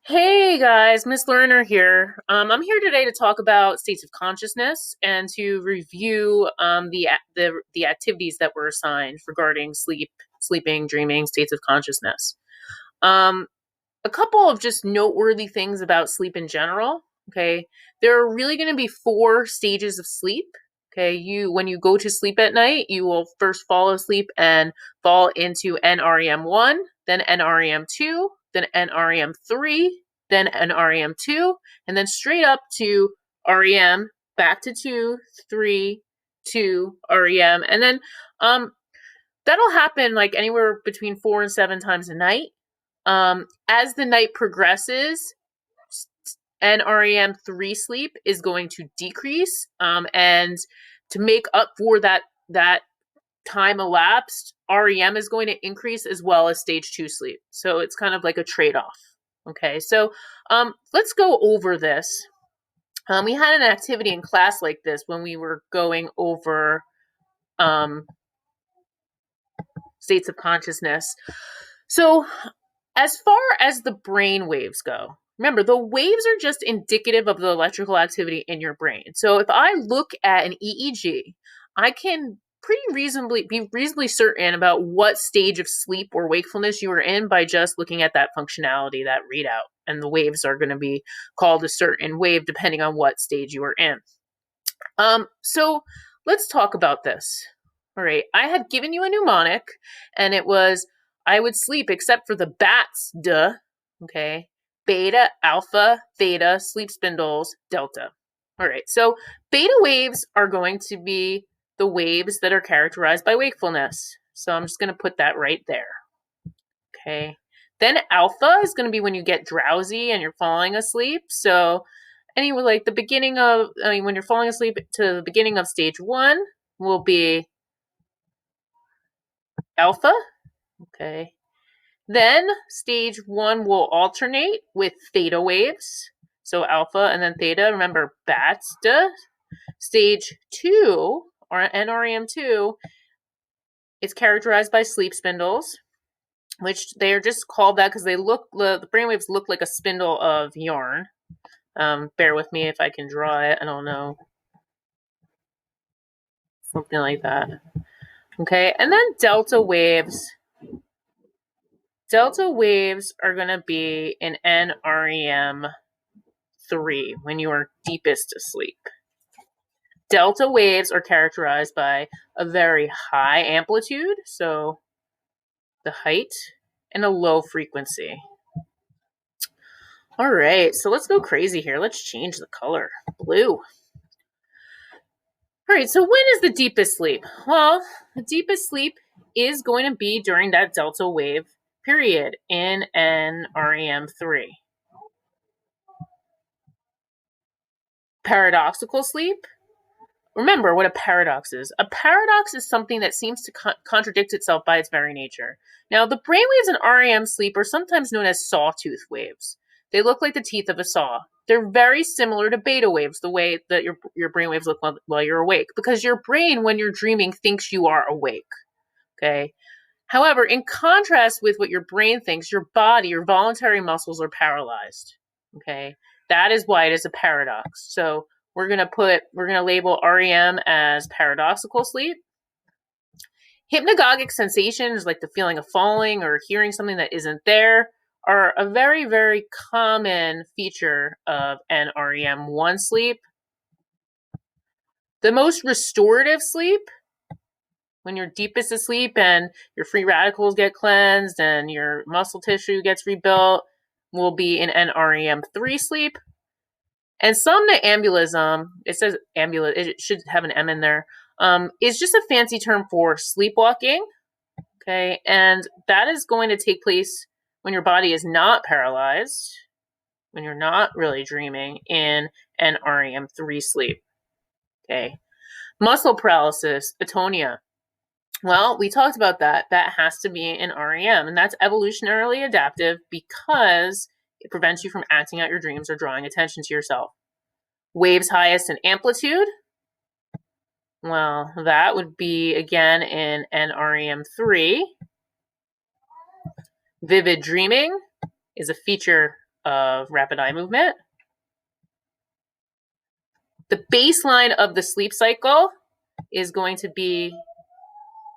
Hey guys, Miss Lerner here. I'm here today to talk about states of consciousness and to review the activities that were assigned regarding sleeping, dreaming, states of consciousness. Um, a couple of just noteworthy things about sleep in general. Okay, there are really going to be four stages of sleep. Okay, when you go to sleep at night, you will first fall asleep and fall into NREM 1, then NREM 2, then NREM 3, then NREM 2, and then straight up to REM, back to 2, 3, 2, REM, and then um that'll happen like anywhere between 4 and 7 times a night. As the night progresses, NREM 3 sleep is going to decrease, and to make up for that time elapsed, REM is going to increase as well as stage 2 sleep. So it's kind of like a trade-off. Okay, so let's go over this. We had an activity in class like this when we were going over um, states of consciousness. So as far as the brain waves go, remember the waves are just indicative of the electrical activity in your brain. So if I look at an EEG, I can be reasonably certain about what stage of sleep or wakefulness you are in by just looking at that functionality, that readout. And the waves are going to be called a certain wave depending on what stage you are in. So let's talk about this. All right, I had given you a mnemonic, and it was I would sleep except for the bats, duh. Okay, beta, alpha, theta, sleep spindles, delta. All right, so beta waves are going to be the waves that are characterized by wakefulness. So I'm just going to put that right there. Okay. Then alpha is going to be when you get drowsy and you're falling asleep. So anyway, like when you're falling asleep to the beginning of stage 1 will be alpha. Okay. Then stage 1 will alternate with theta waves. So alpha and then theta. Remember, bats. Duh. Stage 2 or NREM 2 is characterized by sleep spindles, which they are just called that because the brainwaves look like a spindle of yarn. Bear with me if I can draw it. I don't know. Something like that. Okay, and then delta waves. Delta waves are going to be in NREM 3 when you are deepest asleep. Delta waves are characterized by a very high amplitude, so the height, and a low frequency. All right, so let's go crazy here. Let's change the color. Blue. All right, so when is the deepest sleep? Well, the deepest sleep is going to be during that delta wave period in NREM 3. Paradoxical sleep. Remember what a paradox is. A paradox is something that seems to contradict itself by its very nature. Now, the brainwaves in REM sleep are sometimes known as sawtooth waves. They look like the teeth of a saw. They're very similar to beta waves, the way that your brainwaves look while you're awake, because your brain, when you're dreaming, thinks you are awake. Okay. However, in contrast with what your brain thinks, your body, your voluntary muscles are paralyzed. Okay. That is why it is a paradox. So we're going to label REM as paradoxical sleep. Hypnagogic sensations like the feeling of falling or hearing something that isn't there are a very, very common feature of NREM 1 sleep. The most restorative sleep, when you're deepest asleep and your free radicals get cleansed and your muscle tissue gets rebuilt, will be in NREM 3 sleep. And somnambulism, it says it should have an M in there, is just a fancy term for sleepwalking. Okay, and that is going to take place when your body is not paralyzed, when you're not really dreaming in NREM 3 sleep. Okay, muscle paralysis, atonia. Well, we talked about that. That has to be in REM, and that's evolutionarily adaptive because it prevents you from acting out your dreams or drawing attention to yourself. Waves highest in amplitude. Well, that would be again in NREM 3. Vivid dreaming is a feature of rapid eye movement. The baseline of the sleep cycle is going to be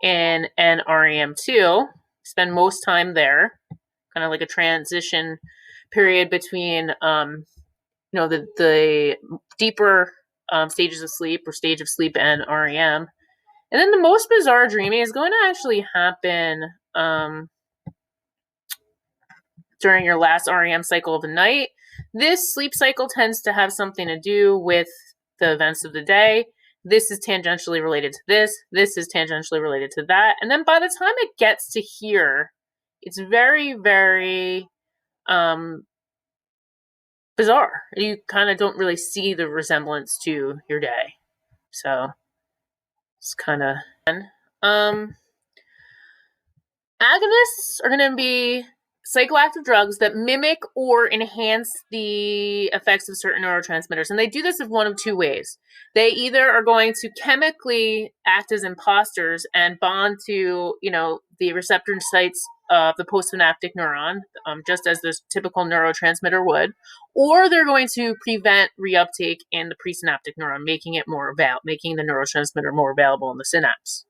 in an REM2. Spend most time there, kind of like a transition period between, the deeper stages of sleep or stage of sleep and REM. And then the most bizarre dreaming is going to actually happen during your last REM cycle of the night. This sleep cycle tends to have something to do with the events of the day. This is tangentially related to this. This is tangentially related to that. And then by the time it gets to here, it's very, very bizarre. You kind of don't really see the resemblance to your day. So it's kind of agonists are going to be psychoactive drugs that mimic or enhance the effects of certain neurotransmitters. And they do this in one of two ways. They either are going to chemically act as imposters and bond to, the receptor sites of the postsynaptic neuron, just as the typical neurotransmitter would, or they're going to prevent reuptake in the presynaptic neuron, making the neurotransmitter more available in the synapse.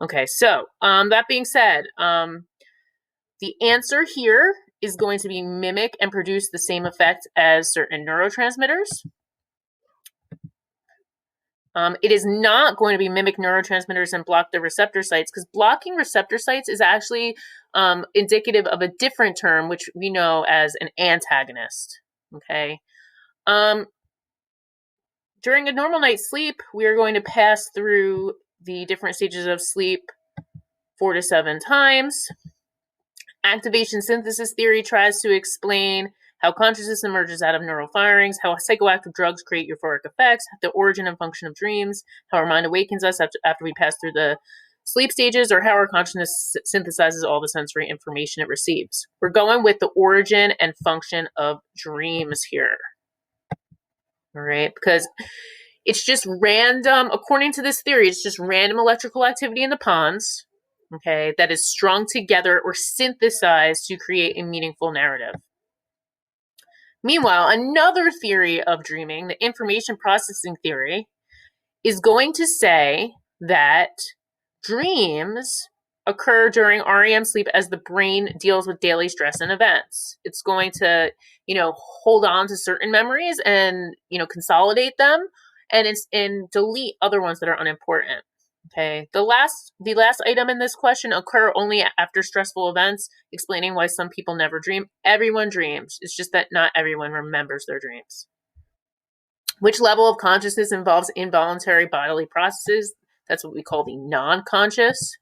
Okay, so that being said, the answer here is going to be mimic and produce the same effect as certain neurotransmitters. It is not going to be mimic neurotransmitters and block the receptor sites, because blocking receptor sites is actually indicative of a different term, which we know as an antagonist. Okay. During a normal night's sleep, we are going to pass through the different stages of sleep 4 to 7 times. Activation synthesis theory tries to explain how consciousness emerges out of neural firings, how psychoactive drugs create euphoric effects, the origin and function of dreams, how our mind awakens us after we pass through the sleep stages, or how our consciousness synthesizes all the sensory information it receives. We're going with the origin and function of dreams here. All right, because it's just random, according to this theory, it's just random electrical activity in the pons, okay, that is strung together or synthesized to create a meaningful narrative. Meanwhile, another theory of dreaming, the information processing theory, is going to say that dreams occur during REM sleep as the brain deals with daily stress and events. It's going to, hold on to certain memories and, consolidate them and delete other ones that are unimportant. Okay. The last item in this question: occur only after stressful events, explaining why some people never dream. Everyone dreams. It's just that not everyone remembers their dreams. Which level of consciousness involves involuntary bodily processes? That's what we call the non-conscious.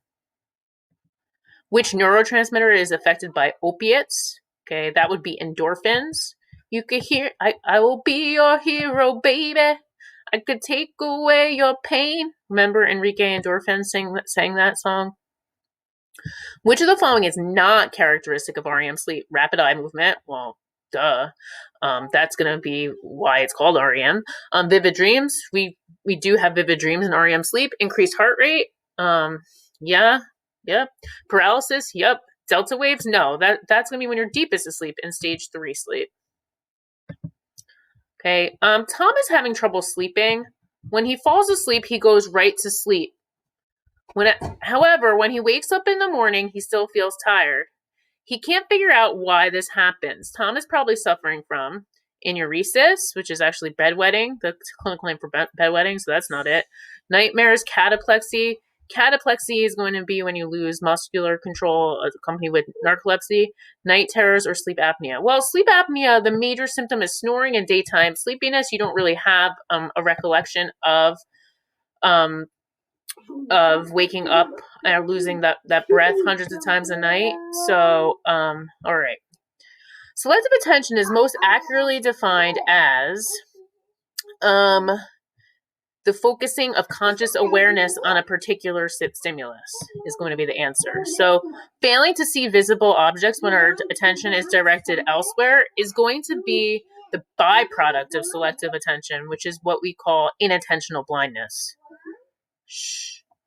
Which neurotransmitter is affected by opiates? Okay, that would be endorphins. You could hear, I will be your hero, baby. I could take away your pain. Remember Enrique Endorphin sang that song? Which of the following is not characteristic of REM sleep? Rapid eye movement. Well, duh. That's going to be why it's called REM. Vivid dreams. We do have vivid dreams in REM sleep. Increased heart rate. Yeah. Yep. Paralysis. Yep. Delta waves. No. That's going to be when you're deepest asleep in stage 3 sleep. Okay. Tom is having trouble sleeping. When he falls asleep, he goes right to sleep. However, when he wakes up in the morning, he still feels tired. He can't figure out why this happens. Tom is probably suffering from enuresis, which is actually bedwetting, the clinical name for bedwetting, so that's not it. Nightmares, cataplexy. Cataplexy is going to be when you lose muscular control accompanied with narcolepsy. Night terrors or sleep apnea. Well, sleep apnea, the major symptom is snoring and daytime sleepiness. You don't really have a recollection of waking up and losing that breath hundreds of times a night. So, all right. Selective attention is most accurately defined as the focusing of conscious awareness on a particular stimulus is going to be the answer. So failing to see visible objects when our attention is directed elsewhere is going to be the byproduct of selective attention, which is what we call inattentional blindness.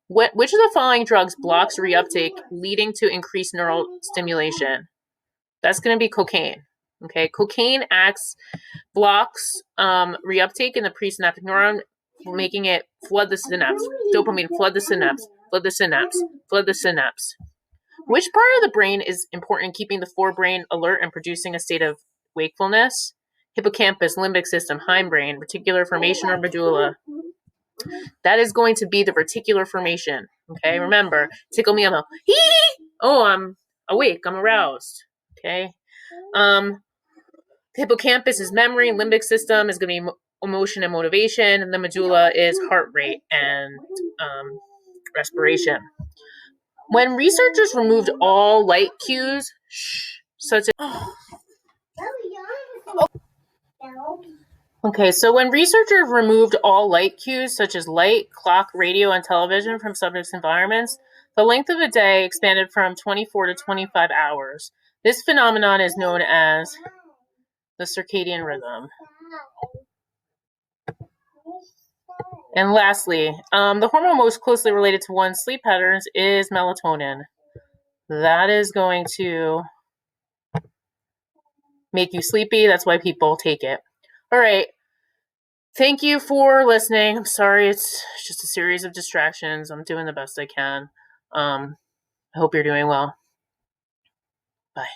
Which of the following drugs blocks reuptake, leading to increased neural stimulation? That's going to be cocaine. Okay, cocaine blocks reuptake in the presynaptic neuron, making it flood the synapse. Dopamine, flood the synapse, flood the synapse, flood the synapse. Which part of the brain is important in keeping the forebrain alert and producing a state of wakefulness? Hippocampus, limbic system, hindbrain, reticular formation, or medulla? That is going to be the reticular formation. Okay, remember, tickle me, I'm oh, I'm awake, I'm aroused. Okay, hippocampus is memory, limbic system is going to be emotion and motivation, and the medulla is heart rate and respiration. When researchers removed all light cues, such as Okay, so when researchers removed all light cues, such as light, clock, radio, and television from subjects' environments, the length of a day expanded from 24 to 25 hours. This phenomenon is known as the circadian rhythm. And lastly, the hormone most closely related to one's sleep patterns is melatonin. That is going to make you sleepy. That's why people take it. All right. Thank you for listening. I'm sorry, it's just a series of distractions. I'm doing the best I can. I hope you're doing well. Bye.